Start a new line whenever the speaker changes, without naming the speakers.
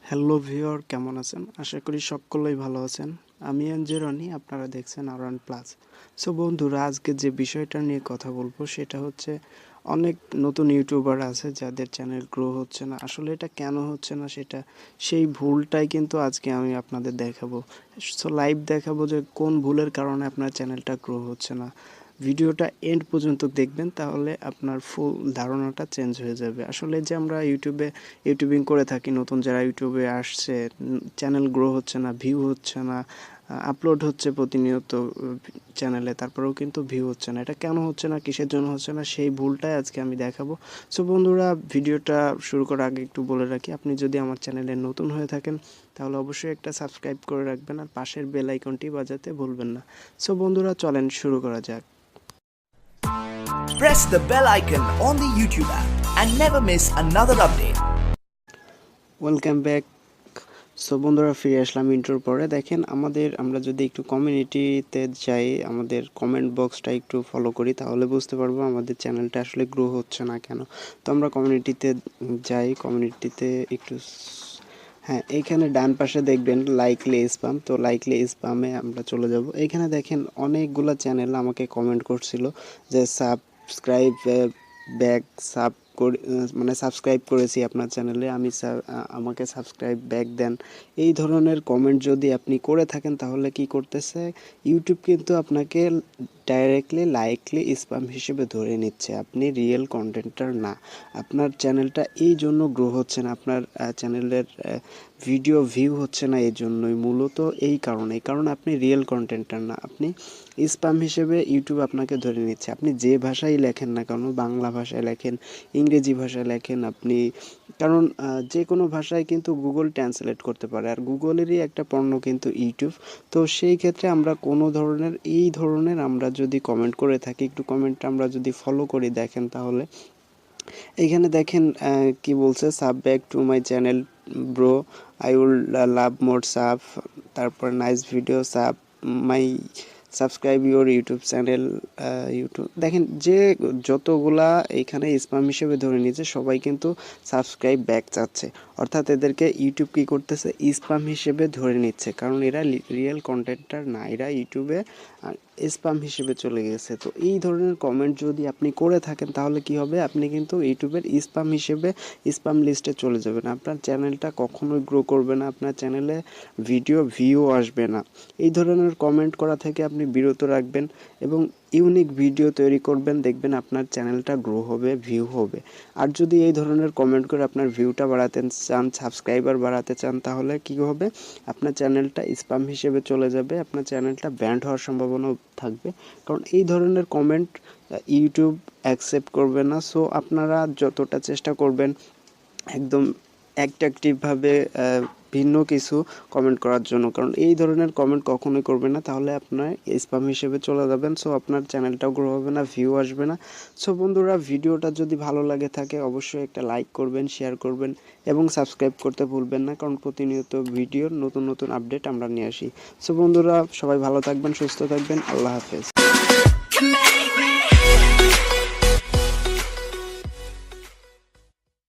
Hello viewer, কেমন আছেন? আশা করি সকলেই ভালো আছেন। আমি রনি, আপনারা দেখছেন আরওয়ান প্লাস। সো বন্ধুরা, আজকে যে বিষয়টা নিয়ে কথা বলবো সেটা হচ্ছে অনেক নতুন ইউটিউবার আছে যাদের চ্যানেল গ্রো হচ্ছে না। আসলে এটা কেন হচ্ছে না সেই ভুলটাই কিন্তু আজকে আমি আপনাদের দেখাবো। সো লাইভ দেখাবো যে কোন ভুলের কারণে আপনার চ্যানেলটা গ্রো হচ্ছে না। ভিডিওটা এন্ড পর্যন্ত দেখবেন, তাহলে আপনার ফুল ধারণাটা চেঞ্জ হয়ে যাবে। আসলে যে আমরা ইউটিউবিং করে থাকি, নতুন যারা ইউটিউবে আসছে, চ্যানেল গ্রো হচ্ছে না, ভিউ হচ্ছে না, আপলোড হচ্ছে প্রতিনিয়ত চ্যানেলে, তারপরেও কিন্তু ভিউ হচ্ছে না। এটা কেন হচ্ছে না, কিসের জন্য হচ্ছে না, সেই ভুলটাই আজকে আমি দেখাবো। সো বন্ধুরা, ভিডিওটা শুরু করার আগে একটু বলে রাখি, আপনি যদি আমার চ্যানেলে নতুন হয়ে থাকেন তাহলে অবশ্যই একটা সাবস্ক্রাইব করে রাখবেন আর পাশের বেল আইকনটি বাজাতে ভুলবেন না। সো বন্ধুরা, চলেন শুরু করা যাক।
Press the bell icon on the YouTube app and never miss another update.
Welcome back. So বন্ধুরা, ফিরে আসলাম ইন্ট্রোর পরে। দেখেন, আমরা যদি একটু কমিউনিটিতে যাই, আমাদের কমেন্ট বক্সটা একটু ফলো করি, তাহলে বুঝতে পারবো আমাদের চ্যানেলটা আসলে গ্রো হচ্ছে না কেন। তো আমরা কমিউনিটিতে যাই, কমিউনিটিতে একটু, হ্যাঁ, এইখানে ডান পাশে দেখবেন লাইকলি স্পাম। তো লাইকলি স্পামে আমরা চলে যাব। এইখানে দেখেন অনেকগুলো চ্যানেল আমাকে কমেন্ট করছিল যে সাবস্ক্রাইব ব্যাক, মানে সাবস্ক্রাইব করেছি আপনার চ্যানেলে, আমাকে সাবস্ক্রাইব ব্যাক দেন। এই ধরনের কমেন্ট যদি আপনি করে থাকেন তাহলে কি করতেছে, ইউটিউব কিন্তু আপনাকে ডাইরেক্টলি লাইকলি স্প্যাম হিসেবে ধরে নিচ্ছে। আপনি রিয়েল কন্টেন্টার না, আপনার চ্যানেলটা এই জন্য গ্রো হচ্ছে না, আপনার চ্যানেলের ভিডিও ভিউ হচ্ছে না, এই জন্যই মূলত এই কারণে আপনি রিয়েল কন্টেন্টার না, আপনি স্প্যাম হিসেবে ইউটিউব আপনাকে ধরে নিচ্ছে। আপনি যে ভাষায় লেখেন না কেন, বাংলা ভাষায় লেখেন, ইংরেজি ভাষায় লেখেন, আপনি কারণ যে কোনো ভাষায় কিন্তু গুগল ট্রান্সলেট করতে পারে, আর গুগলেরই একটা পণ্য কিন্তু ইউটিউব। তো সেই ক্ষেত্রে আমরা কোনো ধরনের আমরা যদি কমেন্ট করে থাকি, একটু কমেন্টটা আমরা যদি ফলো করি, দেখেন তাহলে এইখানে দেখেন কি বলছে, sub back to my channel bro, I will love more sub, তারপর nice video sub my, subscribe your YouTube channel. YouTube দেখেন যে যতগুলা এইখানে স্প্যাম হিসেবে ধরে নিয়েছে, সবাই কিন্তু সাবস্ক্রাইব ব্যাক চাচ্ছে, অর্থাৎ এদেরকে ইউটিউব কি করতেছে, স্প্যাম হিসেবে ধরে নিচ্ছে, কারণ এরা রিয়েল কন্টেন্টার না, এরা ইউটিউবে স্প্যাম হিসেবে চলে গেছে। তো এই ধরনের কমেন্ট যদি আপনি করে থাকেন তাহলে কি হবে, আপনি কিন্তু ইউটিউবের স্প্যাম হিসেবে স্প্যাম লিস্টে চলে যাবেন, আপনার চ্যানেলটা কখনোই গ্রো করবে না, আপনার চ্যানেলে ভিউ আসবে না। এই ধরনের কমেন্ট করা থেকে আপনি বিরত রাখবেন এবং ইউনিক ভিডিও তৈরি করবেন, দেখবেন আপনার চ্যানেলটা গ্রো হবে, ভিউ হবে। আর যদি এই ধরনের কমেন্ট করে আপনার ভিউটা বাড়াতে চান, সাবস্ক্রাইবার বাড়াতে চান, তাহলে কি হবে, আপনার চ্যানেলটা স্প্যাম হিসেবে চলে যাবে, আপনার চ্যানেলটা ব্যান্ড হওয়ার সম্ভাবনাও থাকবে, কারণ এই ধরনের কমেন্ট ইউটিউব অ্যাকসেপ্ট করবে না। সো আপনারা যতটা চেষ্টা করবেন একদম অ্যাক্টিভভাবে ভিন্ন কিছু কমেন্ট করার জন্য, কারণ এই ধরনের কমেন্ট কখনোই করবেন না, তাহলে আপনার স্প্যাম হিসেবে চলে যাবেন। সো আপনার চ্যানেলটাও গ্রো হবে না, ভিউ আসবে না। সো বন্ধুরা, ভিডিওটা যদি ভালো লাগে থাকে অবশ্যই একটা লাইক করবেন, শেয়ার করবেন এবং সাবস্ক্রাইব করতে ভুলবেন না, কারণ প্রতিনিয়ত ভিডিওর নতুন আপডেট আমরা নিয়ে আসি। সো বন্ধুরা, সবাই ভালো থাকবেন, সুস্থ থাকবেন, আল্লাহ হাফেজ।